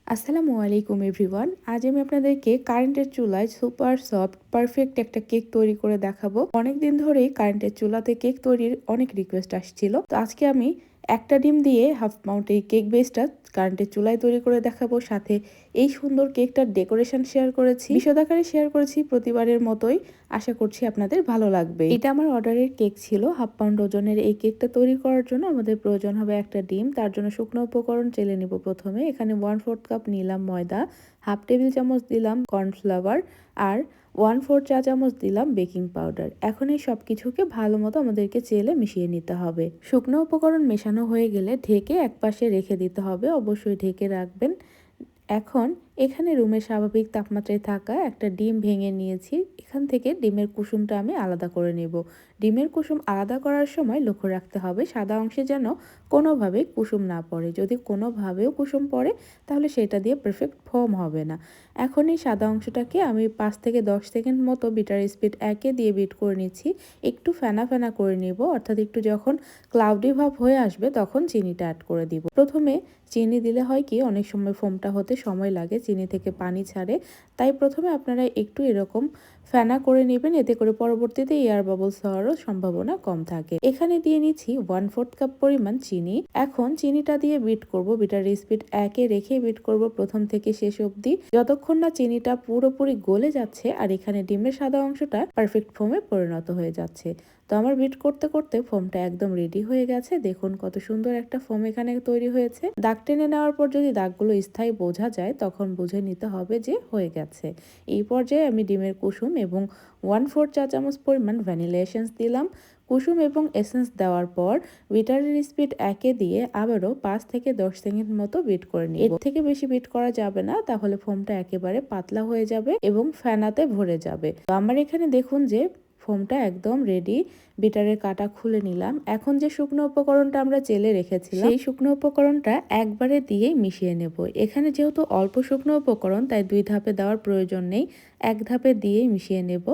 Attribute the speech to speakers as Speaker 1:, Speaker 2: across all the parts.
Speaker 1: আসসালামু আলাইকুম এভরিওয়ান। আজ আমি আপনাদেরকে কারেন্টের চুলায় সুপার সফট পারফেক্ট একটা কেক তৈরি করে দেখাবো। অনেকদিন ধরেই কারেন্টের চুলাতে কেক তৈরির অনেক রিকোয়েস্ট আসছিল। তো আজকে আমি একটা ডিম দিয়ে হাফ পাউন্ড এই কেক বেসটা কারেন্টের চুলায় তৈরি করে দেখাবো। সাথে এই সুন্দর কেকটার ডেকোরেশন শেয়ার করেছি, বিশদ আকারে শেয়ার করেছি প্রতিবারের মতোই। আশা করছি আপনাদের ভালো লাগবে। এটা আমার অর্ডারের কেক ছিল। হাফ পাউন্ড ওজনের এই কেকটা তৈরি করার জন্য আমাদের প্রয়োজন হবে একটা ডিম। তার জন্য শুকনো উপকরণ চেলে নিব। প্রথমে এখানে 1/4 কাপ নিলাম ময়দা, হাফ টেবিল চামচ দিলাম কর্নফ্লাওয়ার আর 1/4 চা চামচ দিলাম বেকিং পাউডার। এখন এই সব কিছুকে ভালো মতো আমাদেরকে চেলে মিশিয়ে নিতে হবে। শুকনো উপকরণ মেশানো হয়ে গেলে ঢেকে একপাশে রেখে দিতে হবে, অবশ্যই ঢেকে রাখবেন। এখন এখানে রুমের স্বাভাবিক তাপমাত্রায় থাকা একটা ডিম ভেঙে নিয়েছি। এখান থেকে ডিমের কুসুমটা আমি আলাদা করে নেব। ডিমের কুসুম আলাদা করার সময় লক্ষ্য রাখতে হবে সাদা অংশে যেন কোনোভাবেই কুসুম না পড়ে। যদি কোনোভাবেও কুসুম পড়ে তাহলে সেটা দিয়ে পারফেক্ট ফোম হবে না। এখন এই সাদা অংশটাকে আমি 5 থেকে 10 সেকেন্ড মতো বিটার স্পিড 1 দিয়ে বিট করে নিচ্ছি। একটু ফেনা ফেনা করে নিব, অর্থাৎ একটু যখন ক্লাউডি ভাব হয়ে আসবে তখন চিনিটা অ্যাড করে দিব। প্রথমে চিনি দিলে হয় কি, অনেক সময় ফোমটা হতে সময় লাগে, চিনি থেকে পানি ছাড়ে। তাই প্রথমে আপনারা একটু এরকম ফেনা করে নেবেন, এতে করে পরবর্তীতে এয়ার বাবলস হওয়ারও সম্ভাবনা কম থাকে। এখানে দিয়ে নিচ্ছি 1/4 কাপ পরিমাণ চিনি। এখন চিনিটা দিয়ে বিট করব, বিটার স্পিড 1 রেখে বিট করব প্রথম থেকে শেষ অবধি, যতক্ষণ না চিনিটা পুরোপুরি গলে যাচ্ছে আর এখানে ডিমের সাদা অংশটা পারফেক্ট ফোমে পরিণত হয়ে যাচ্ছে। তো আমার বিট করতে করতে ফোমটা একদম রেডি হয়ে গেছে। দেখুন কত সুন্দর একটা ফোম এখানে তৈরি হয়েছে। দাগ টেনে নেওয়ার পর যদি দাগগুলো স্থায়ী বোঝা যায় তখন বুঝে নিতে হবে যে হয়ে গেছে। এই পর্যায়ে আমি ডিমের কুসুম এবং 1/4 চা চামচ পরিমাণ ভ্যানিলা এসেন্স দিলাম। কুসুম এবং এসেন্স দেওয়ার পর বিটারের স্পিড 1 দিয়ে আবারও 5 থেকে 10 সেকেন্ড মতো বিট করে নিব। এর থেকে বেশি বিট করা যাবে না, তাহলে ফোমটা একেবারে পাতলা হয়ে যাবে এবং ফেনাতে ভরে যাবে। তো আমার এখানে দেখুন যে ফোমটা একদম রেডি। বিটারের কাটা খুলে নিলাম। এখন যে শুকনো উপকরণটা আমরা চেলে রেখেছিলাম সেই শুকনো উপকরণটা একবারে দিয়েই মিশিয়ে নেব। এখানে যেহেতু অল্প শুকনো উপকরণ তাই 2 ধাপে দেওয়ার প্রয়োজন নেই, 1 ধাপে দিয়েই মিশিয়ে নেব।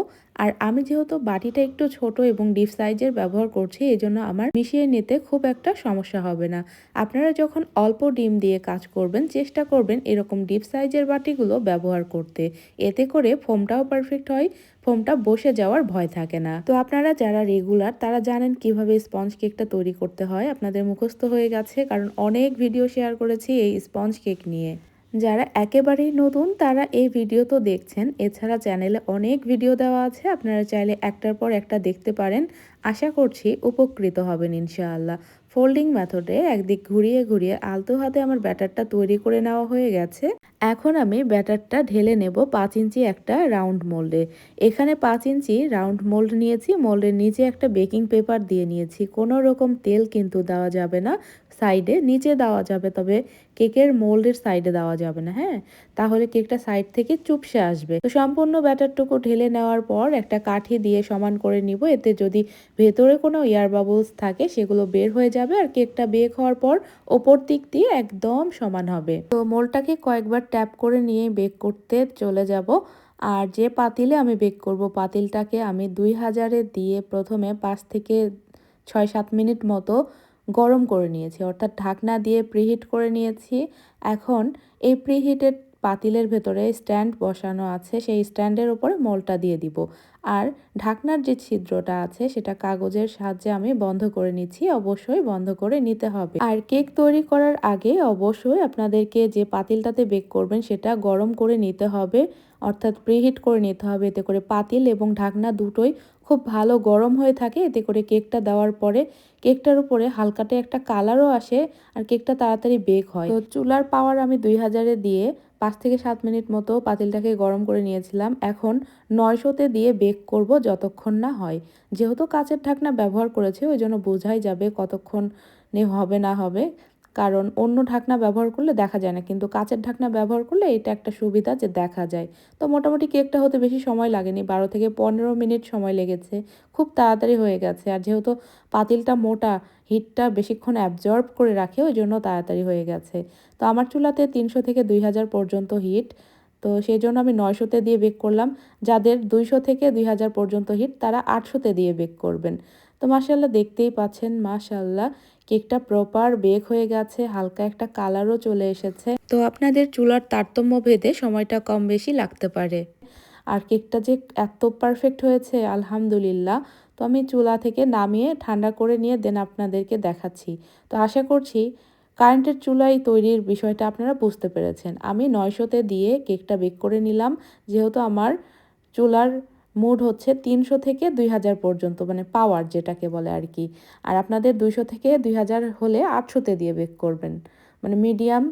Speaker 1: আর আমি যেহেতু বাটিটা একটু ছোট এবং ডিপ সাইজের ব্যবহার করছি, এই জন্য আমার মিশিয়ে নিতে খুব একটা সমস্যা হবে না। আপনারা যখন অল্প ডিম দিয়ে কাজ করবেন চেষ্টা করবেন এরকম ডিপ সাইজের বাটিগুলো ব্যবহার করতে, এতে করে ফোমটাও পারফেক্ট হয়, ফোমটা বসে যাওয়ার ভয় থাকে না। তো আপনারা যারা রেগুলার তারা জানেন কিভাবে স্পঞ্জ কেকটা তৈরি করতে হয়, আপনাদের মুখস্থ হয়ে গেছে, কারণ অনেক ভিডিও শেয়ার করেছি এই স্পঞ্জ কেক নিয়ে। যারা একেবারেই নতুন তারা এই ভিডিও তো দেখছেন, এছাড়া চ্যানেলে অনেক ভিডিও দেওয়া আছে, আপনারা চাইলে একটার পর একটা দেখতে পারেন। আশা করছি উপকৃত হবেন ইনশাআল্লাহ। ফোল্ডিং মেথডে একদিক ঘুরিয়ে ঘুরিয়ে আলতো হাতে আমার ব্যাটারটা তৈরি করে নেওয়া হয়ে গেছে। এখন আমি ব্যাটারটা ঢেলে নেব 5 ইঞ্চি একটা রাউন্ড মোল্ডে। এখানে 5 ইঞ্চি রাউন্ড মোল্ড নিয়েছি, মোল্ডের নিচে একটা বেকিং পেপার দিয়ে নিয়েছি। কোনো রকম তেল কিন্তু দেওয়া যাবে না, সাইডে নিচে দেওয়া যাবে, তবে কেকের মোল্ডের সাইডে দেওয়া যাবে না, হ্যাঁ, তাহলে কেকটা সাইড থেকে চুপসে আসবে। তো সম্পূর্ণ ব্যাটারটুকু ঢেলে নেওয়ার পর একটা কাঠি দিয়ে সমান করে নিব, এতে যদি ভেতরে কোনো এয়ার বাবলস থাকে সেগুলো বের হয়ে যাবে আর কেকটা বেক হওয়ার পর ওপর দিক দিয়ে একদম সমান হবে। তো মোল্ডটাকে কয়েকবার ট্যাপ করে নিয়ে বেক করতে চলে যাব। আর যে পাতিলে আমি বেক করব পাতিলটাকে আমি 2000-এ দিয়ে প্রথমে 5 থেকে 6-7 মিনিট মতো গরম করে নিয়েছি, অর্থাৎ ঢাকনা দিয়ে প্রিহিট করে নিয়েছি। এখন এই প্রিহিটেড পাতিলের ভেতরে স্ট্যান্ড বসানো আছে, সেই স্ট্যান্ডের উপরে মোল্ডটা দিয়ে দিব। আর ঢাকনার যে ছিদ্রটা আছে সেটা কাগজের সাহায্যে আমি বন্ধ করে নিচ্ছি, অবশ্যই বন্ধ করে নিতে হবে। আর কেক তৈরি করার আগে অবশ্যই আপনাদেরকে যে পাতিলটাতে বেক করবেন সেটা গরম করে নিতে হবে, অর্থাৎ প্রিহিট করে নিতে হবে, এতে করে পাতিল এবং ঢাকনা দুটোই খুব ভালো গরম হয়ে থাকে। এতে করে কেকটা দেওয়ার পরে কেকটার উপরে হালকাটে একটা কালারও আসে আর কেকটা তাড়াতাড়ি বেক হয়। তো চুলার পাওয়ার আমি 2000-এ দিয়ে 5 থেকে 7 মিনিট মতো পাতিলটাকে গরম করে নিয়েছিলাম। এখন 900-তে দিয়ে বেক করব যতক্ষণ না হয়। যেহেতু কাঁচের ঢাকনা ব্যবহার করেছি ওই জন্য বোঝাই যাবে কতক্ষণ হবে না হবে, কারণ অন্য ঢাকনা ব্যবহার করলে দেখা যায় না, কিন্তু কাঁচের ঢাকনা ব্যবহার করলে এটা একটা সুবিধা যে দেখা যায়। তো মোটামুটি কেকটা হতে বেশি সময় লাগেনি, 12 থেকে 15 মিনিট সময় লেগেছে, খুব তাড়াতাড়ি হয়ে গেছে। আর যেহেতু পাতিলটা মোটা, হিটটা বেশিক্ষণ অ্যাবজর্ব করে রাখে, ওই জন্য তাড়াতাড়ি হয়ে গেছে। তো আমার চুলাতে 300 থেকে 2000 পর্যন্ত হিট, তো সেই জন্য আমি 900-তে দিয়ে বেক করলাম। যাদের 200 থেকে 2000 পর্যন্ত হিট তারা 800-তে দিয়ে বেক করবেন। তো মাশাআল্লাহ দেখতেই পাচ্ছেন, মাশাআল্লাহ কেকটা প্রপার বেক হয়ে গেছে, হালকা একটা কালারও চলে এসেছে। তো আপনাদের চুলার তারতম্য ভেদে সময়টা কম বেশি লাগতে পারে। আর কেকটা যে এত পারফেক্ট হয়েছে আলহামদুলিল্লাহ। তো আমি চুলা থেকে নামিয়ে ঠান্ডা করে নিয়ে দেন আপনাদেরকে দেখাচ্ছি। তো আশা করছি কারেন্টের চুলায় তৈরির বিষয়টা আপনারা বুঝতে পেরেছেন। আমি 900-তে দিয়ে কেকটা বেক করে নিলাম, যেহেতু আমার চুলার মুড হচ্ছে 300 থেকে 2000 পর্যন্ত, মানে পাওয়ার যেটাকে বলে আর কি। আর আপনাদের 200 থেকে 2000 হলে 800-তে দিয়ে বেক করবেন, মানে মিডিয়াম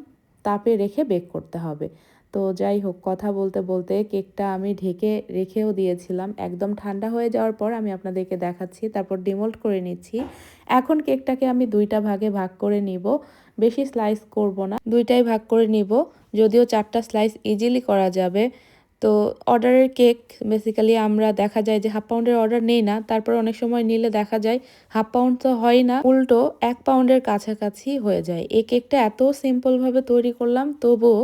Speaker 1: তাপে রেখে বেক করতে হবে। তো যাই হোক, কথা বলতে বলতে কেকটা আমি ঢেকে রেখেও দিয়েছিলাম। একদম ঠান্ডা হয়ে যাওয়ার পর আমি আপনাদেরকে দেখাচ্ছি, তারপর ডিমোল্ড করে নিচ্ছি। এখন কেকটাকে আমি 2টা ভাগে ভাগ করে নিব, বেশি স্লাইস করব না, 2টাই ভাগ করে নিব। যদিও 4টা স্লাইস ইজিলি করা যাবে। তো অর্ডারের কেক বেসিক্যালি আমরা দেখা যায় যে হাফ পাউন্ডের অর্ডার নেই না, তারপর অনেক সময় নিলে দেখা যায় হাফ পাউন্ড তো হয় না, উল্টো 1 পাউন্ডের কাছাকাছি হয়ে যায়। এই কেকটা এত সিম্পলভাবে তৈরি করলাম, তবুও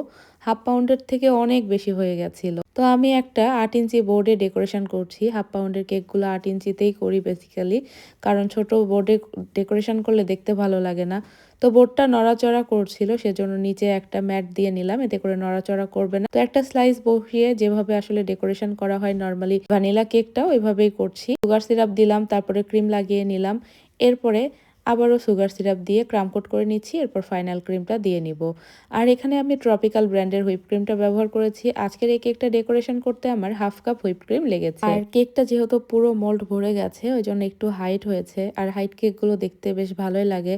Speaker 1: হাফ পাউন্ডের থেকে অনেক বেশি হয়ে গেছিল। তো আমি একটা 8 ইঞ্চি বোর্ডে ডেকোরেশন করছি। হাফ পাউন্ডের কেকগুলো 8 ইঞ্চিতেই করি বেসিক্যালি, কারণ ছোট বোর্ডে ডেকোরেশন করলে দেখতে ভালো লাগে না। তো বোর্ডটা নড়াচড়া করছিল, সেজন্য নিচে একটা ম্যাট দিয়ে নিলাম, এতে করে নড়াচড়া করবে না। তো একটা স্লাইস বসিয়ে যেভাবে আসলে ডেকোরেশন করা হয় নর্মালি ভ্যানিলা কেকটাও ওইভাবেই করছি। সুগার সিরাপ দিলাম, তারপরে ক্রিম লাগিয়ে নিলাম, এরপরে আবারও সুগার সিরাপ দিয়ে ক্রাম কোট করে নিচ্ছি, এরপর ফাইনাল ক্রিমটা দিয়ে নিব। আর এখানে আমি ট্রপিক্যাল ব্র্যান্ডের হুইপ ক্রিমটা ব্যবহার করেছি। আজকের এই কেকটা ডেকোরেশন করতে আমার হাফ কাপ হুইপ ক্রিম লেগেছে। আর কেকটা যেহেতু পুরো মোল্ড ভরে গেছে, ওই জন্য একটু হাইট হয়েছে, আর হাইট কেকগুলো দেখতে বেশ ভালোই লাগে।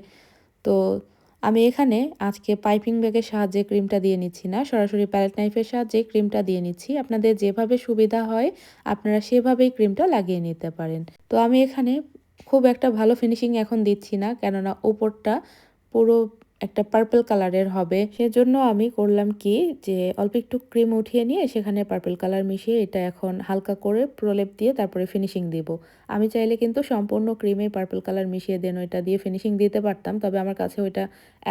Speaker 1: তো আমি এখানে আজকে পাইপিং ব্যাগের সাহায্যে ক্রিমটা দিয়ে নিচ্ছি না, সরাসরি প্যালেট নাইফের সাহায্যে ক্রিমটা দিয়ে নিচ্ছি। আপনাদের যেভাবে সুবিধা হয় আপনারা সেভাবেই ক্রিমটা লাগিয়ে নিতে পারেন। তো আমি এখানে খুব একটা ভালো ফিনিশিং এখন দিচ্ছি না, কেননা উপরটা পুরো একটা পার্পল কালারের হবে। সেজন্য আমি করলাম কি, যে অল্প একটু ক্রিম উঠিয়ে নিয়ে সেখানে পার্পল কালার মিশিয়ে এটা এখন হালকা করে প্রলেপ দিয়ে তারপরে ফিনিশিং দিব। আমি চাইলে কিন্তু সম্পূর্ণ ক্রিমে পার্পল কালার মিশিয়ে দেন ওইটা দিয়ে ফিনিশিং দিতে পারতাম, তবে আমার কাছে ওইটা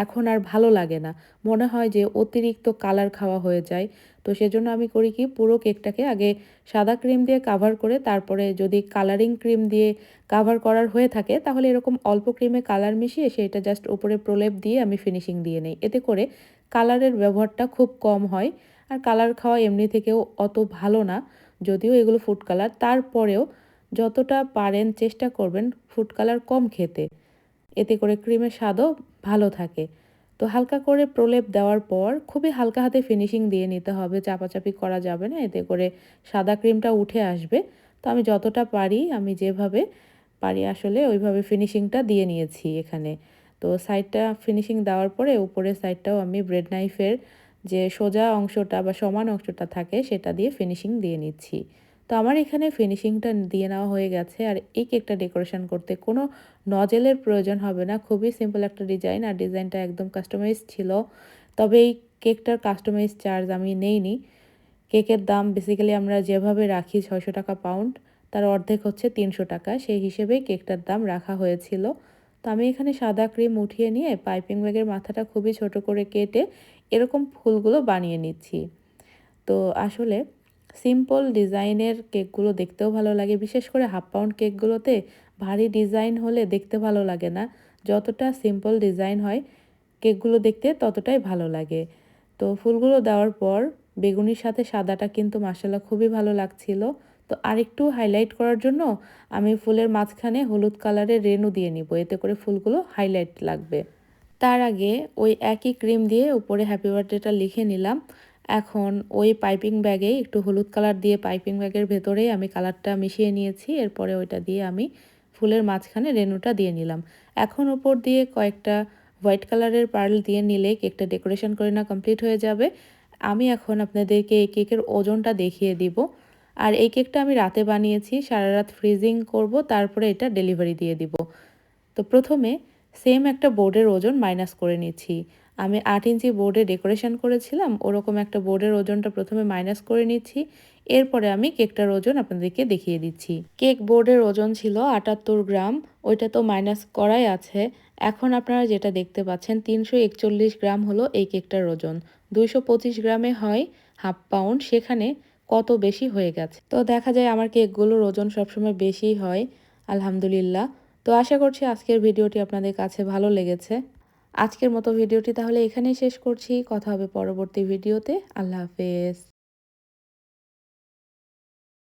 Speaker 1: এখন আর ভালো লাগে না। মনে হয় যে অতিরিক্ত কালার খাওয়া হয়ে যায়। তো সেজন্য আমি করি কি, পুরো কেকটাকে আগে সাদা ক্রিম দিয়ে কাভার করে, তারপরে যদি কালারিং ক্রিম দিয়ে কাভার করার হয়ে থাকে তাহলে এরকম অল্প ক্রিমে কালার মিশিয়ে সেটা জাস্ট উপরে প্রলেপ দিয়ে আমি ফিনিশিং দিয়ে নেই। এতে করে কালারের ব্যবহারটা খুব কম হয়। আর কালার খাওয়া এমনি থেকেও অত ভালো না, যদিও এগুলো ফুড কালার, তারপরেও যতটা পারেন চেষ্টা করবেন ফুড কালার কম খেতে, এতে করে ক্রিমের স্বাদও ভালো থাকে। তো হালকা করে প্রলেপ দেওয়ার পর খুবই হালকা হাতে ফিনিশিং দিয়ে নিতে হবে, চাপাচাপি করা যাবে না, এতে করে সাদা ক্রিমটা উঠে আসবে। তো আমি যতটা পারি, আমি যেভাবে পারি আসলে ওইভাবে ফিনিশিংটা দিয়ে নিয়েছি এখানে। তো সাইডটা ফিনিশিং দেওয়ার পরে উপরের সাইডটাও আমি ব্রেড নাইফের যে সোজা অংশটা বা সমান অংশটা থাকে সেটা দিয়ে ফিনিশিং দিয়ে নিচ্ছি। তো আমার এখানে ফিনিশিংটা দিয়ে নেওয়া হয়ে গেছে। আর এই কেকটা ডেকোরেশন করতে কোনো নজেলের প্রয়োজন হবে না, খুবই সিম্পল একটা ডিজাইন, আর ডিজাইনটা একদম কাস্টমাইজ ছিল। তবে এই কেকটার কাস্টমাইজ চার্জ আমি নেইনি। কেকের দাম বেসিক্যালি আমরা যেভাবে রাখি 600 টাকা পাউন্ড, তার অর্ধেক হচ্ছে 300 টাকা, সেই হিসেবেই কেকটার দাম রাখা হয়েছিল। তো আমি এখানে সাদা ক্রিম উঠিয়ে নিয়ে পাইপিং ব্যাগের মাথাটা খুবই ছোট করে কেটে এরকম ফুলগুলো বানিয়ে নিচ্ছি। তো আসলে সিম্পল ডিজাইনের কেকগুলো দেখতেও ভালো লাগে, বিশেষ করে হাফ পাউন্ড কেকগুলোতে ভারী ডিজাইন হলে দেখতে ভালো লাগে না। যতটা সিম্পল ডিজাইন হয় কেকগুলো দেখতে ততটাই ভালো লাগে। তো ফুলগুলো দেওয়ার পর বেগুনির সাথে সাদাটা কিন্তু মাশাআল্লাহ খুবই ভালো লাগছিল। তো আরেকটু হাইলাইট করার জন্য আমি ফুলের মাঝখানে হলুদ কালারের রেনু দিয়ে নিব, এতে করে ফুলগুলো হাইলাইট লাগবে। তার আগে ওই একই ক্রিম দিয়ে উপরে হ্যাপি বার্থডেটা লিখে নিলাম। এখন ওই পাইপিং ব্যাগেই একটু হলুদ কালার দিয়ে পাইপিং ব্যাগের ভেতরেই আমি কালারটা মিশিয়ে নিয়েছি। এরপরে ওইটা দিয়ে আমি ফুলের মাঝখানে রেনুটা দিয়ে নিলাম। এখন উপর দিয়ে কয়েকটা হোয়াইট কালারের পার্ল দিয়ে নিলে কেকটা ডেকোরেশন করে না কমপ্লিট হয়ে যাবে। আমি এখন আপনাদেরকে এই কেকের ওজনটা দেখিয়ে দিব। আর এই কেকটা আমি রাতে বানিয়েছি, সারা রাত ফ্রিজিং করব, তারপরে এটা ডেলিভারি দিয়ে দিব। তো প্রথমে সেম একটা বোর্ডের ওজন মাইনাস করে নিচ্ছি। আমি 8 ইঞ্চি বোর্ডে ডেকোরেশন করেছিলাম, ওরকম একটা বোর্ডের ওজনটা প্রথমে মাইনাস করে নিচ্ছি। এরপরে আমি কেকটার ওজন আপনাদেরকে দেখিয়ে দিচ্ছি। কেক বোর্ডের ওজন ছিল 78 গ্রাম, ওইটা তো মাইনাস করাই আছে। এখন আপনারা যেটা দেখতে পাচ্ছেন 341 গ্রাম হলো এই কেকটার ওজন। 225 গ্রামে হয় হাফ পাউন্ড, সেখানে কত বেশি হয়ে গেছে। তো দেখা যায় আমার কেকগুলোর ওজন সবসময় বেশি হয় আলহামদুলিল্লাহ। তো আশা করছি আজকের ভিডিওটি আপনাদের কাছে ভালো লেগেছে। আজকের মতো ভিডিওটি তাহলে এখানেই শেষ করছি। কথা হবে পরবর্তী ভিডিওতে। আল্লাহ হাফেজ।